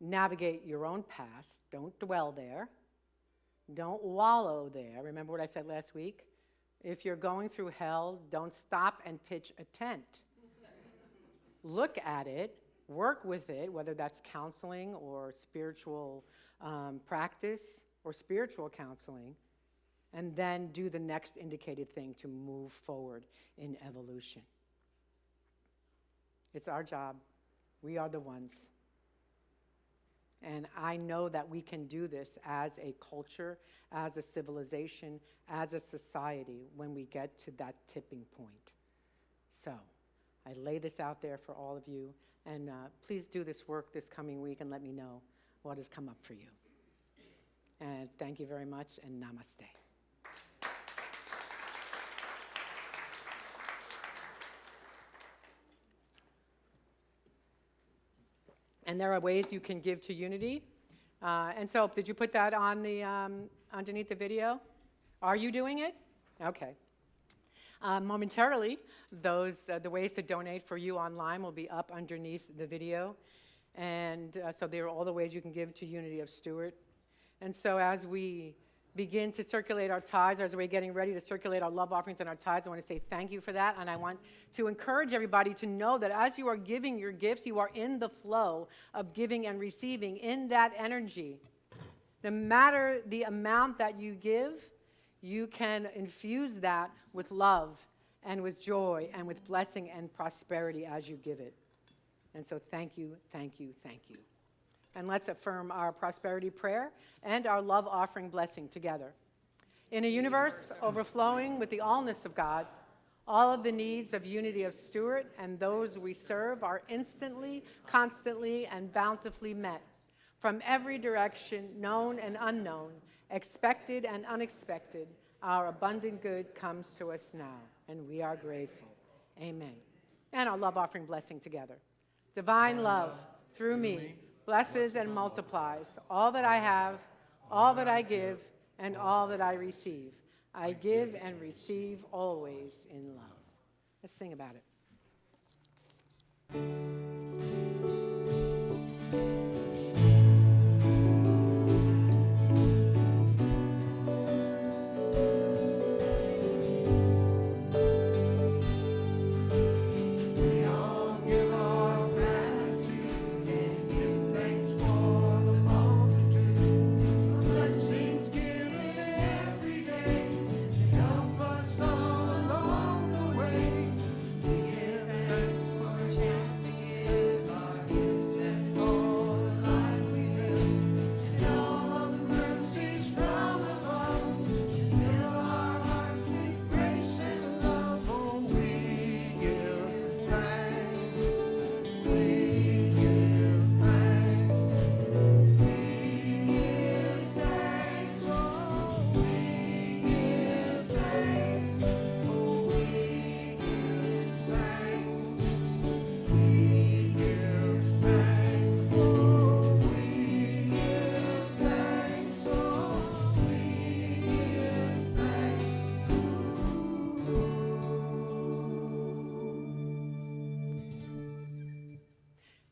navigate your own past. Don't dwell there. Don't wallow there. Remember what I said last week? If you're going through hell, don't stop and pitch a tent. Look at it, work with it, whether that's counseling or spiritual practice or spiritual counseling, and then do the next indicated thing to move forward in evolution. It's our job. We are the ones. And I know that we can do this as a culture, as a civilization, as a society when we get to that tipping point. So I lay this out there for all of you, and please do this work this coming week and let me know what has come up for you. And thank you very much, and namaste. And there are ways you can give to Unity. And so, did you put that on the underneath the video? Are you doing it? Okay. Momentarily, the ways to donate for you online will be up underneath the video. And so there are all the ways you can give to Unity of Stuart. And so as we begin to circulate our tithes, or as we're getting ready to circulate our love offerings and our tithes, I want to say thank you for that. And I want to encourage everybody to know that as you are giving your gifts, you are in the flow of giving and receiving in that energy. No matter the amount that you give, you can infuse that with love and with joy and with blessing and prosperity as you give it. And so thank you, thank you, thank you. And let's affirm our prosperity prayer and our love offering blessing together. In a universe overflowing with the allness of God, all of the needs of Unity of Stuart and those we serve are instantly, constantly, and bountifully met from every direction, known and unknown, expected and unexpected, our abundant good comes to us now, and we are grateful. Amen. And our love offering blessing together. Divine love, through me, blesses and multiplies all that I have, all that I give, and all that I receive. I give and receive always in love. Let's sing about it.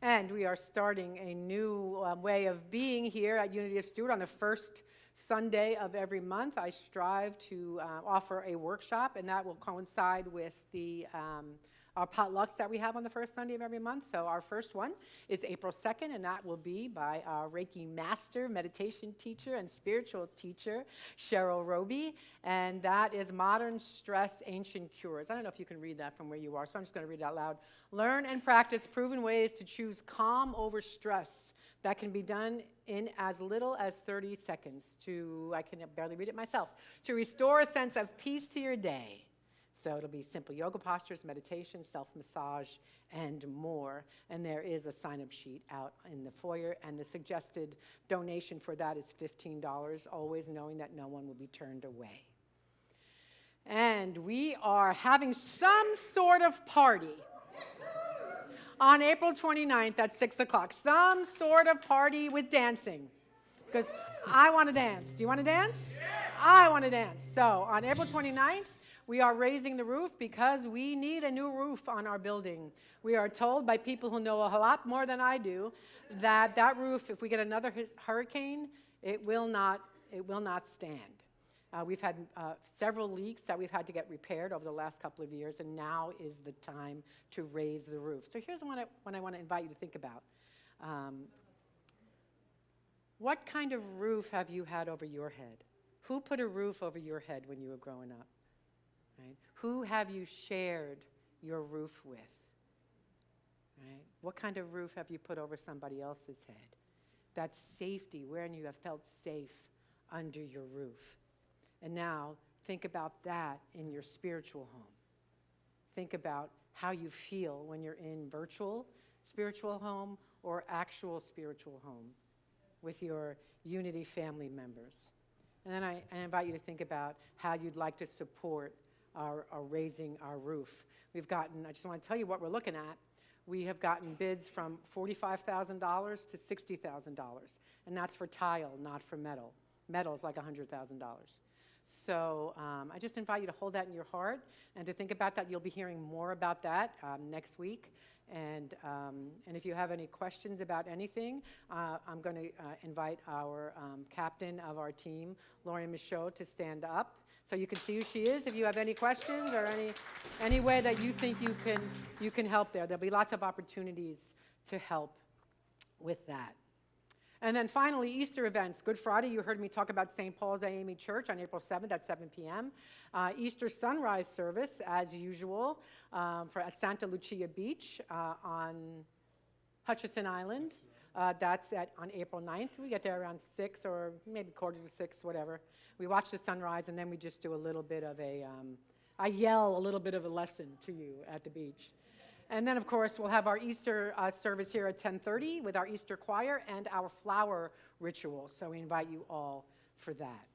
And we are starting a new way of being here at Unity of Stuart on the first Sunday of every month. I strive to offer a workshop, and that will coincide with our potlucks that we have on the first Sunday of every month. So our first one is April 2nd, and that will be by our Reiki master, meditation teacher, and spiritual teacher, Cheryl Roby. And that is Modern Stress, Ancient Cures. I don't know if you can read that from where you are, so I'm just going to read it out loud. Learn and practice proven ways to choose calm over stress. That can be done in as little as 30 seconds I can barely read it myself, to restore a sense of peace to your day. So it'll be simple yoga postures, meditation, self-massage, and more. And there is a sign-up sheet out in the foyer, and the suggested donation for that is $15, always knowing that no one will be turned away. And we are having some sort of party on April 29th at 6 o'clock. Some sort of party with dancing. Because I want to dance. Do you want to dance? I want to dance. So on April 29th, we are raising the roof because we need a new roof on our building. We are told by people who know a lot more than I do that roof, if we get another hurricane, it will not stand. We've had several leaks that we've had to get repaired over the last couple of years, and now is the time to raise the roof. So here's what I want to invite you to think about. What kind of roof have you had over your head? Who put a roof over your head when you were growing up? Right? Who have you shared your roof with? Right? What kind of roof have you put over somebody else's head? That's safety, wherein you have felt safe under your roof. And now think about that in your spiritual home. Think about how you feel when you're in virtual spiritual home or actual spiritual home with your Unity family members. And then I invite you to think about how you'd like to support our raising our roof. I just want to tell you what we're looking at. We have gotten bids from $45,000 to $60,000, and that's for tile, not for metal. Metal is like $100,000. So I just invite you to hold that in your heart and to think about that. You'll be hearing more about that next week. And if you have any questions about anything, I'm going to invite our captain of our team, Laurie Michaud, to stand up so you can see who she is. If you have any questions or any way that you think you can help there'll be lots of opportunities to help with that. And then finally, Easter events. Good Friday, you heard me talk about St. Paul's AME Church on April 7th at 7 p.m. Easter sunrise service, as usual, at Santa Lucia Beach on Hutchison Island. That's on April 9th. We get there around 6 or maybe 5:45, whatever. We watch the sunrise, and then we just do a little bit of I yell a little bit of a lesson to you at the beach. And then, of course, we'll have our Easter service here at 10:30 with our Easter choir and our flower ritual. So we invite you all for that.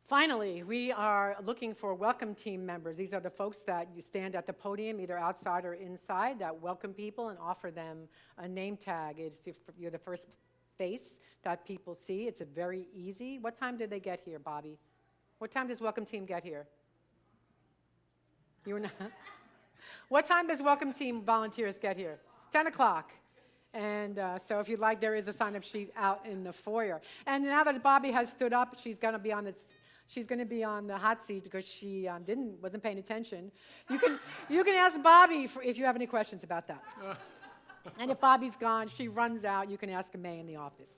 Finally, we are looking for welcome team members. These are the folks that you stand at the podium, either outside or inside, that welcome people and offer them a name tag. You're the first face that people see. It's a very easy. What time did they get here, Bobby? What time does welcome team get here? You were not? What time does welcome team volunteers get here? 10 o'clock. And so if you'd like, there is a sign-up sheet out in the foyer. And now that Bobby has stood up, she's going to be on the hot seat because she wasn't paying attention. You can ask Bobby if you have any questions about that. And if Bobby's gone, she runs out. You can ask May in the office.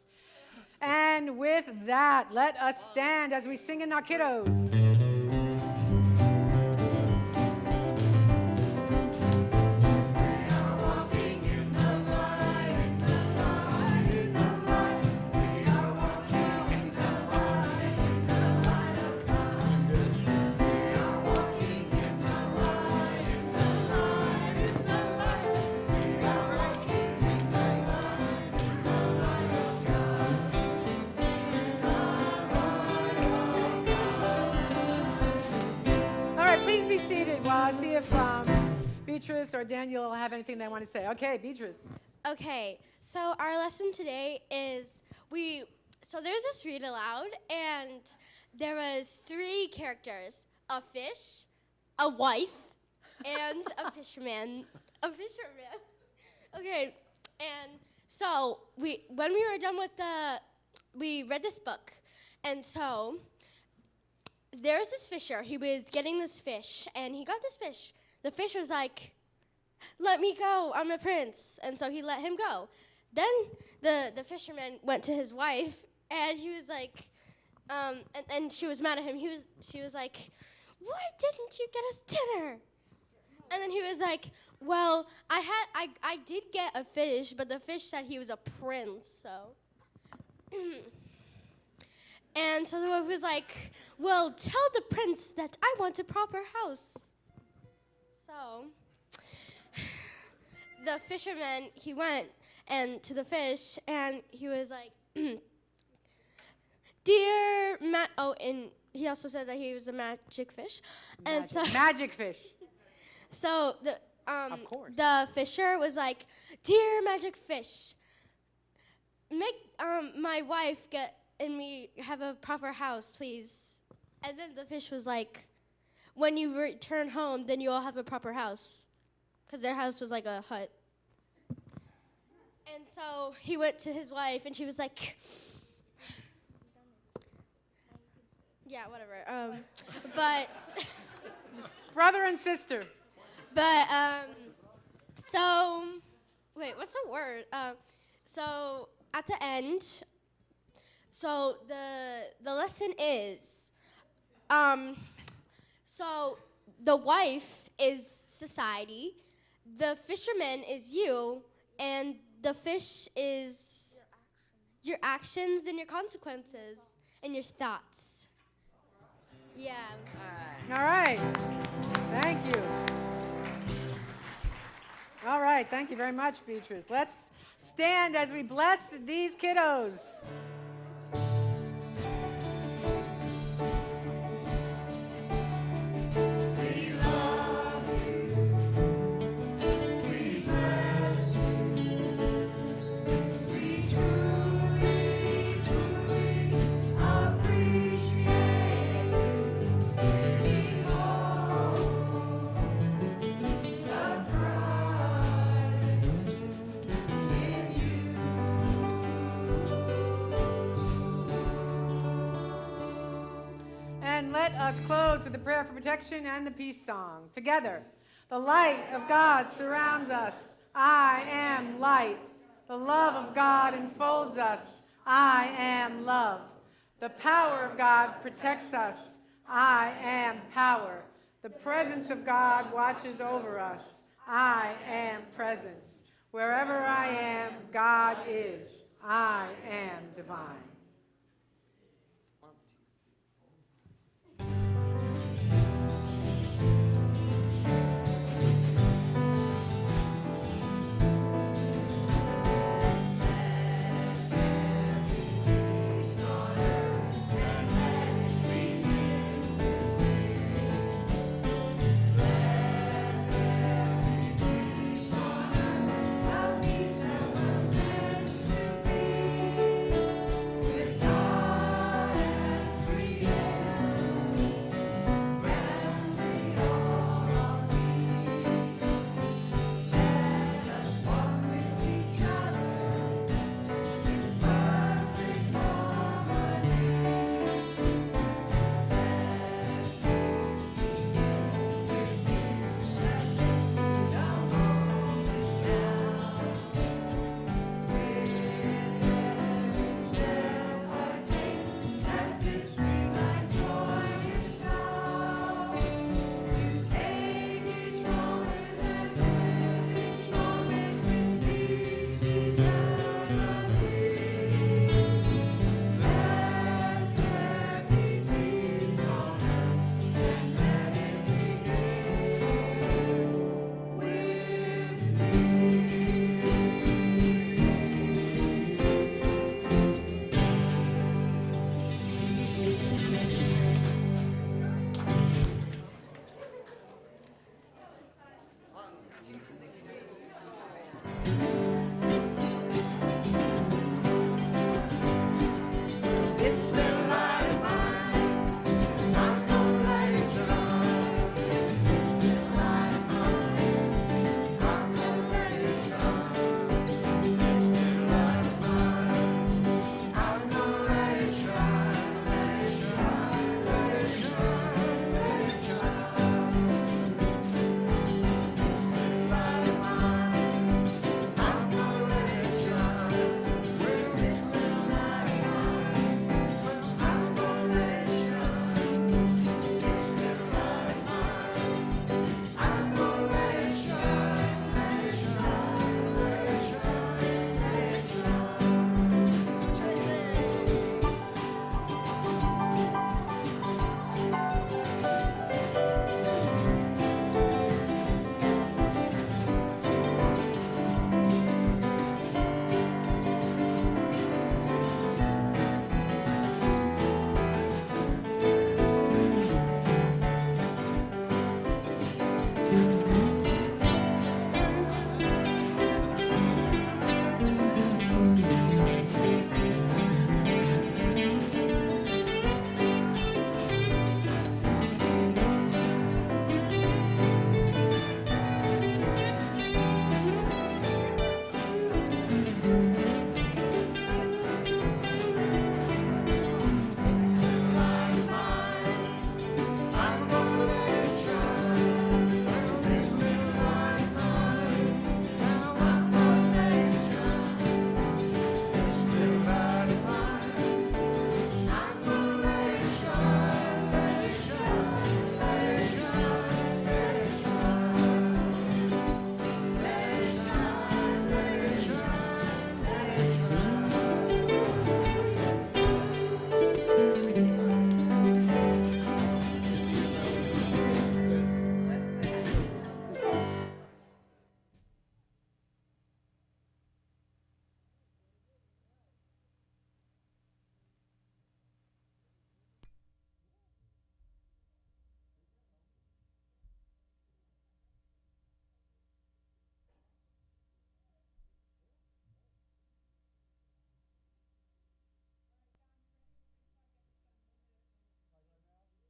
And with that, let us stand as we sing in our kiddos. Please be seated while I see if Beatrice or Daniel have anything they want to say. Okay, Beatrice. Okay, so our lesson today is so there's this read aloud, and there was 3 characters: a fish, a wife, and a fisherman. Okay, and so when we were done with we read this book, and so there was this fisher. He was getting this fish, and he got this fish. The fish was like, "Let me go, I'm a prince." And so he let him go. Then the fisherman went to his wife, and he was like, and she was mad at him. She was like, "Why didn't you get us dinner?" And then he was like, "Well, I did get a fish, but the fish said he was a prince, so." And so the wife was like, "Well, tell the prince that I want a proper house." So the fisherman, he went to the fish, and he was like, "Dear and he also said that he was a magic fish. And so magic fish. So of course. The fisher was like, "Dear magic fish, make my wife and me have a proper house, please." And then the fish was like, "When you return home, then you all have a proper house." Because their house was like a hut. And so he went to his wife, and she was like, yeah, whatever. But brother and sister. But so wait, what's the word? So at the end, so the lesson is, so the wife is society, the fisherman is you, and the fish is your actions and your consequences and your thoughts. Yeah. All right. Thank you. All right. Thank you very much, Beatrice. Let's stand as we bless these kiddos. Let us close with the prayer for protection and the peace song. Together, the light of God surrounds us. I am light. The love of God enfolds us. I am love. The power of God protects us. I am power. The presence of God watches over us. I am presence. Wherever I am, God is. I am divine.